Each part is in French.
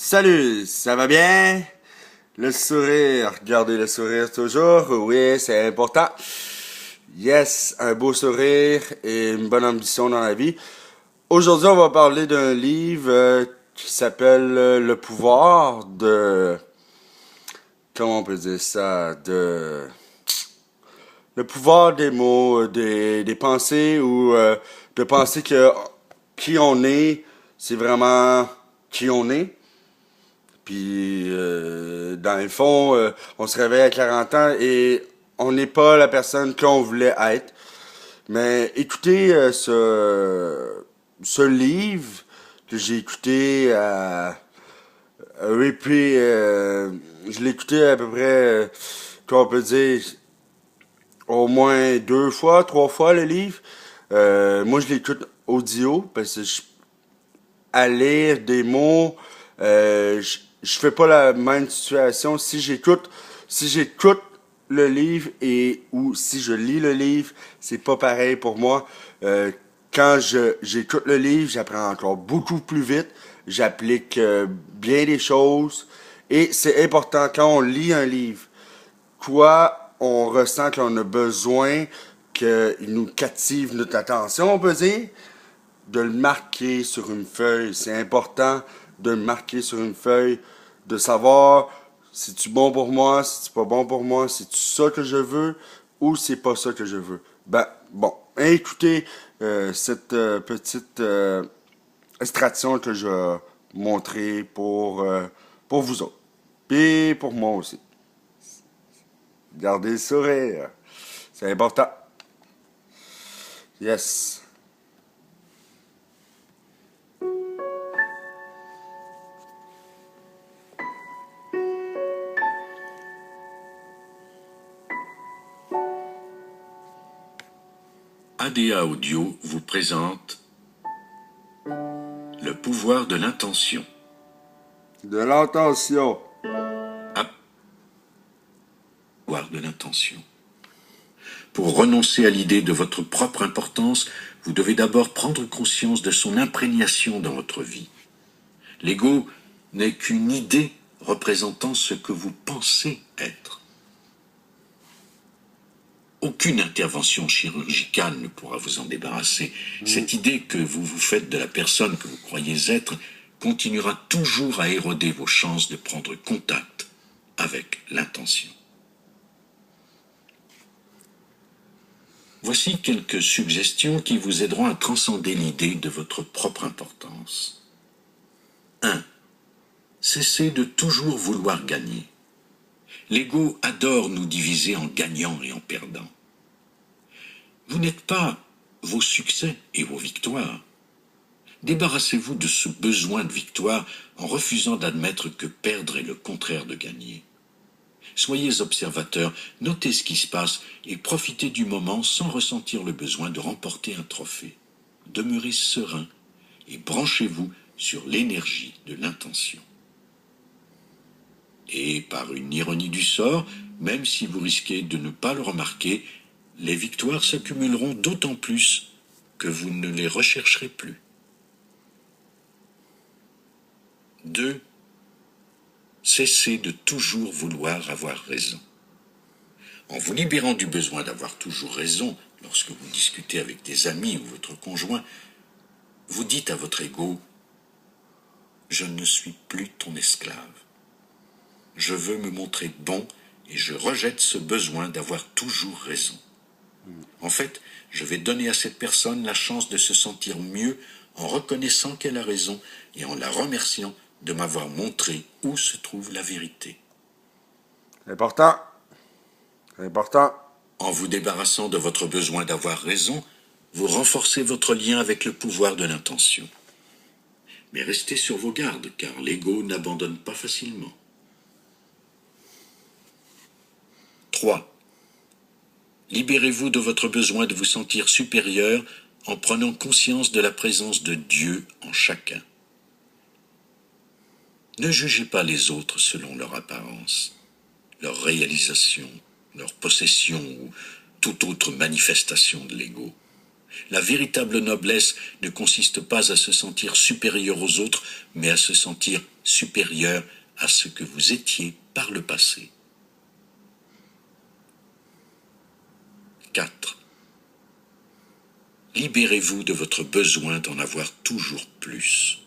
Salut, ça va bien? Le sourire, regardez le sourire toujours, oui, c'est important. Yes, un beau sourire et une bonne ambition dans la vie. Aujourd'hui, on va parler d'un livre qui s'appelle Le pouvoir de... Comment on peut dire ça? Le pouvoir des mots, des pensées ou de penser que qui on est, c'est vraiment qui on est. Puis, dans le fond, on se réveille à 40 ans et on n'est pas la personne qu'on voulait être. Mais écoutez ce livre que j'ai écouté je l'ai écouté à peu près, qu'on peut dire, au moins 2 fois, 3 fois le livre. Moi, je l'écoute audio parce que à lire des mots, je fais pas la même situation. Si j'écoute le livre et ou si je lis le livre, c'est pas pareil pour moi. Quand j'écoute le livre, j'apprends encore beaucoup plus vite. J'applique bien les choses. Et c'est important quand on lit un livre, quoi on ressent qu'on a besoin, qu'il nous captive notre attention, on peut dire, de le marquer sur une feuille. C'est important de le marquer sur une feuille, de savoir si c'est bon pour moi, si c'est pas bon pour moi, si c'est ça que je veux ou c'est pas ça que je veux. Ben, bon, écoutez cette petite extraction que je vais montrer pour vous autres. Puis pour moi aussi. Gardez le sourire. C'est important. Yes. ADA Audio vous présente Le pouvoir de l'intention. De l'intention. Pouvoir de l'intention. Pour renoncer à l'idée de votre propre importance, vous devez d'abord prendre conscience de son imprégnation dans votre vie. L'ego n'est qu'une idée représentant ce que vous pensez être. Aucune intervention chirurgicale ne pourra vous en débarrasser. Cette idée que vous vous faites de la personne que vous croyez être continuera toujours à éroder vos chances de prendre contact avec l'intention. Voici quelques suggestions qui vous aideront à transcender l'idée de votre propre importance. 1. Cessez de toujours vouloir gagner. L'ego adore nous diviser en gagnants et en perdants. Vous n'êtes pas vos succès et vos victoires. Débarrassez-vous de ce besoin de victoire en refusant d'admettre que perdre est le contraire de gagner. Soyez observateur, notez ce qui se passe et profitez du moment sans ressentir le besoin de remporter un trophée. Demeurez serein et branchez-vous sur l'énergie de l'intention. Et par une ironie du sort, même si vous risquez de ne pas le remarquer, les victoires s'accumuleront d'autant plus que vous ne les rechercherez plus. 2. Cessez de toujours vouloir avoir raison. En vous libérant du besoin d'avoir toujours raison lorsque vous discutez avec des amis ou votre conjoint, vous dites à votre ego « Je ne suis plus ton esclave. Je veux me montrer bon et je rejette ce besoin d'avoir toujours raison. En fait, je vais donner à cette personne la chance de se sentir mieux en reconnaissant qu'elle a raison et en la remerciant de m'avoir montré où se trouve la vérité. » Important. Important. En vous débarrassant de votre besoin d'avoir raison, vous renforcez votre lien avec le pouvoir de l'intention. Mais restez sur vos gardes, car l'ego n'abandonne pas facilement. 3. Libérez-vous de votre besoin de vous sentir supérieur en prenant conscience de la présence de Dieu en chacun. Ne jugez pas les autres selon leur apparence, leur réalisation, leur possession ou toute autre manifestation de l'ego. La véritable noblesse ne consiste pas à se sentir supérieur aux autres, mais à se sentir supérieur à ce que vous étiez par le passé. 4. Libérez-vous de votre besoin d'en avoir toujours plus.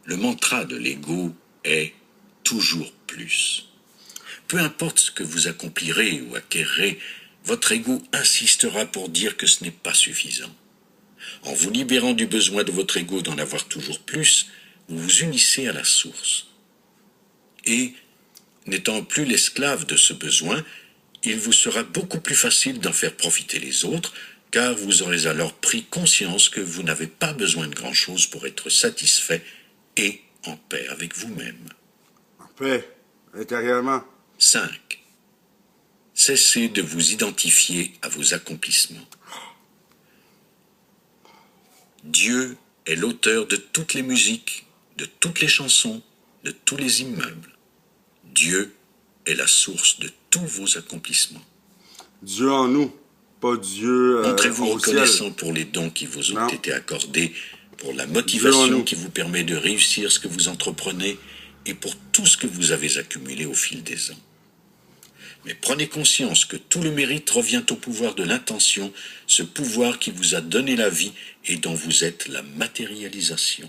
Le mantra de l'ego est « toujours plus ». Peu importe ce que vous accomplirez ou acquérerez, votre ego insistera pour dire que ce n'est pas suffisant. En vous libérant du besoin de votre ego d'en avoir toujours plus, vous vous unissez à la source. Et, n'étant plus l'esclave de ce besoin, il vous sera beaucoup plus facile d'en faire profiter les autres, car vous aurez alors pris conscience que vous n'avez pas besoin de grand-chose pour être satisfait et en paix avec vous-même. En paix, intérieurement. 5. Cessez de vous identifier à vos accomplissements. Dieu est l'auteur de toutes les musiques, de toutes les chansons, de tous les immeubles. Dieu est la source de tous vos accomplissements. Dieu en nous, pas Dieu Montrez-vous au reconnaissant ciel. pour les dons qui vous ont Non. été accordés, pour la Dieu en motivation nous. qui vous permet de réussir ce que vous entreprenez et pour tout ce que vous avez accumulé au fil des ans. Mais prenez conscience que tout le mérite revient au pouvoir de l'intention, ce pouvoir qui vous a donné la vie et dont vous êtes la matérialisation.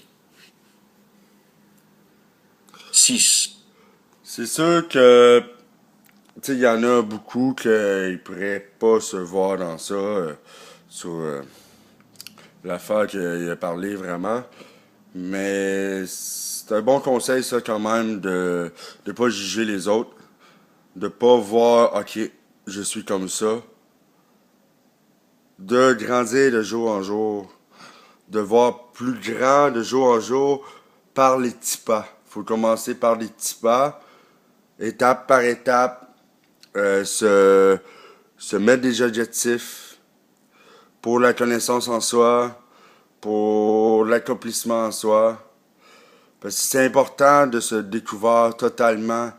6. C'est sûr que, tu sais, il y en a beaucoup qui ne pourraient pas se voir dans ça, sur l'affaire qu'il a parlé vraiment. Mais c'est un bon conseil, ça, quand même, de ne pas juger les autres, de pas voir, ok, je suis comme ça, de grandir de jour en jour, de voir plus grand de jour en jour par les petits pas. Faut commencer par les petits pas, étape par étape, se mettre des objectifs pour la connaissance en soi, pour l'accomplissement en soi. Parce que c'est important de se découvrir totalement,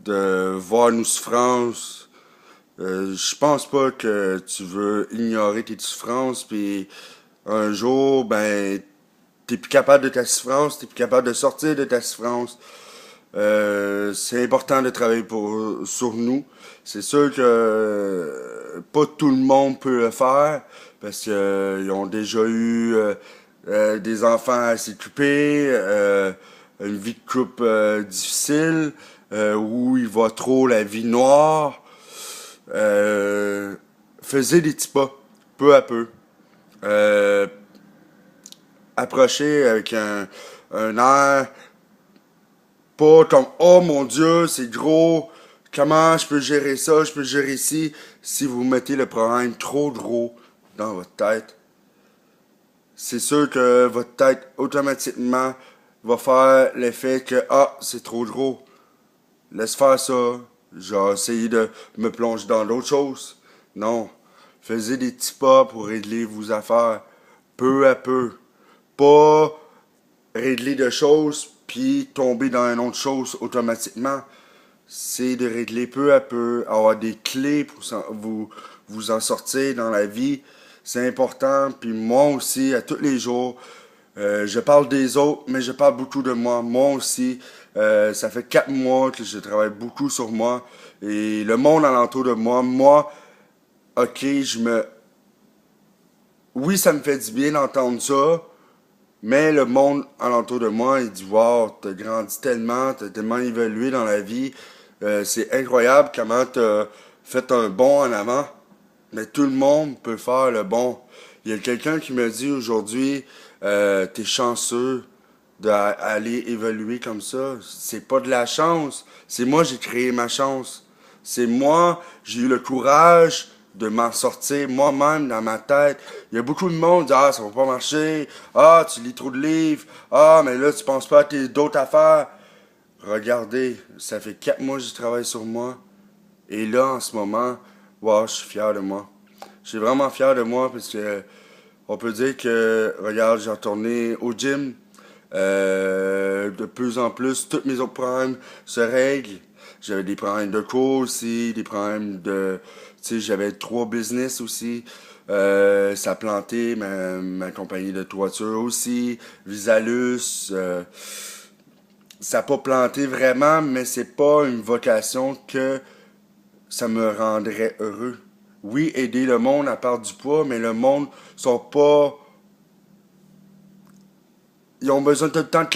de voir nos souffrances. Je pense pas que tu veux ignorer tes souffrances, puis un jour, ben, t'es plus capable de ta souffrance, t'es plus capable de sortir de ta souffrance. C'est important de travailler sur nous. C'est sûr que pas tout le monde peut le faire parce qu'ils ont déjà eu des enfants à s'occuper, une vie de couple difficile, où il voit trop la vie noire. Faisait des petits pas, peu à peu. Euh, Approcher avec un air pas comme oh mon Dieu, c'est gros, comment je peux gérer ça, je peux gérer ci. Si vous mettez le problème trop gros dans votre tête, c'est sûr que votre tête automatiquement va faire l'effet que ah, c'est trop gros. Laisse faire ça. J'ai essayé de me plonger dans d'autres choses. Non. Faisez des petits pas pour régler vos affaires. Peu à peu. Pas régler de choses puis tomber dans une autre chose automatiquement. C'est de régler peu à peu, avoir des clés pour vous en sortir dans la vie. C'est important. Puis moi aussi, à tous les jours, je parle des autres, mais je parle beaucoup de moi. Moi aussi, ça fait 4 mois que je travaille beaucoup sur moi. Et le monde alentour de moi, ok, oui, ça me fait du bien d'entendre ça, mais le monde alentour de moi, il dit, wow, t'as grandi tellement, t'as tellement évolué dans la vie. C'est incroyable comment t'as fait un bond en avant. Mais tout le monde peut faire le bon. Il y a quelqu'un qui me dit aujourd'hui, t'es chanceux d'aller évoluer comme ça. C'est pas de la chance. C'est moi, j'ai créé ma chance. C'est moi, j'ai eu le courage de m'en sortir moi-même dans ma tête. Il y a beaucoup de monde qui dit, ah, ça va pas marcher. Ah, tu lis trop de livres. Ah, mais là, tu penses pas à tes d'autres affaires. Regardez, ça fait 4 mois que je travaille sur moi. Et là, en ce moment, wow, je suis fier de moi. Je suis vraiment fier de moi parce que on peut dire que, regarde, j'ai retourné au gym. De plus en plus, tous mes autres problèmes se règlent. J'avais des problèmes de cours aussi, des problèmes de... Tu sais, j'avais 3 business aussi. Ça a planté ma compagnie de toiture aussi. Visalus. Ça n'a pas planté vraiment, mais c'est pas une vocation que ça me rendrait heureux. Oui, aider le monde à perdre du poids, mais le monde sont pas... Ils ont besoin tout le temps de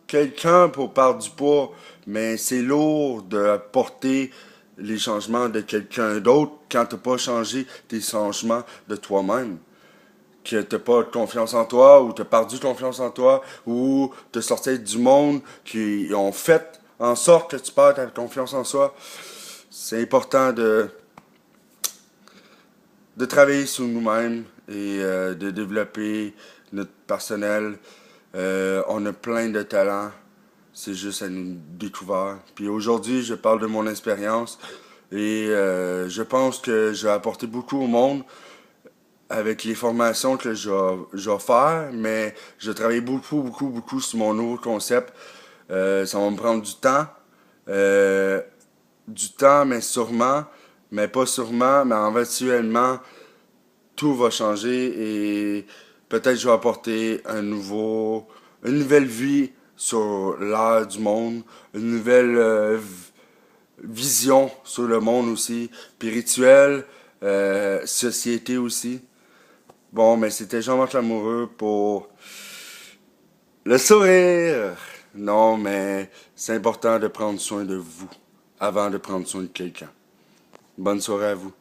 quelqu'un pour perdre du poids, mais c'est lourd de porter les changements de quelqu'un d'autre quand t'as pas changé tes changements de toi-même. Que t'as pas confiance en toi, ou t'as perdu confiance en toi, ou t'as sorti du monde qui ont fait en sorte que tu perds ta confiance en soi. C'est important de travailler sur nous-mêmes et de développer notre personnel. On a plein de talents. C'est juste à nous découvrir. Puis aujourd'hui, je parle de mon expérience et je pense que j'ai apporté beaucoup au monde avec les formations que je vais faire, mais je travaille beaucoup sur mon nouveau concept. Ça va me prendre du temps. Du temps, mais pas sûrement, mais éventuellement, tout va changer et peut-être je vais apporter une nouvelle vie sur l'art du monde, une nouvelle vision sur le monde aussi, spirituel, société aussi. Bon, mais c'était Jean-Marc Lamoureux pour le sourire. Non, mais c'est important de prendre soin de vous avant de prendre soin de quelqu'un. Bonne soirée à vous.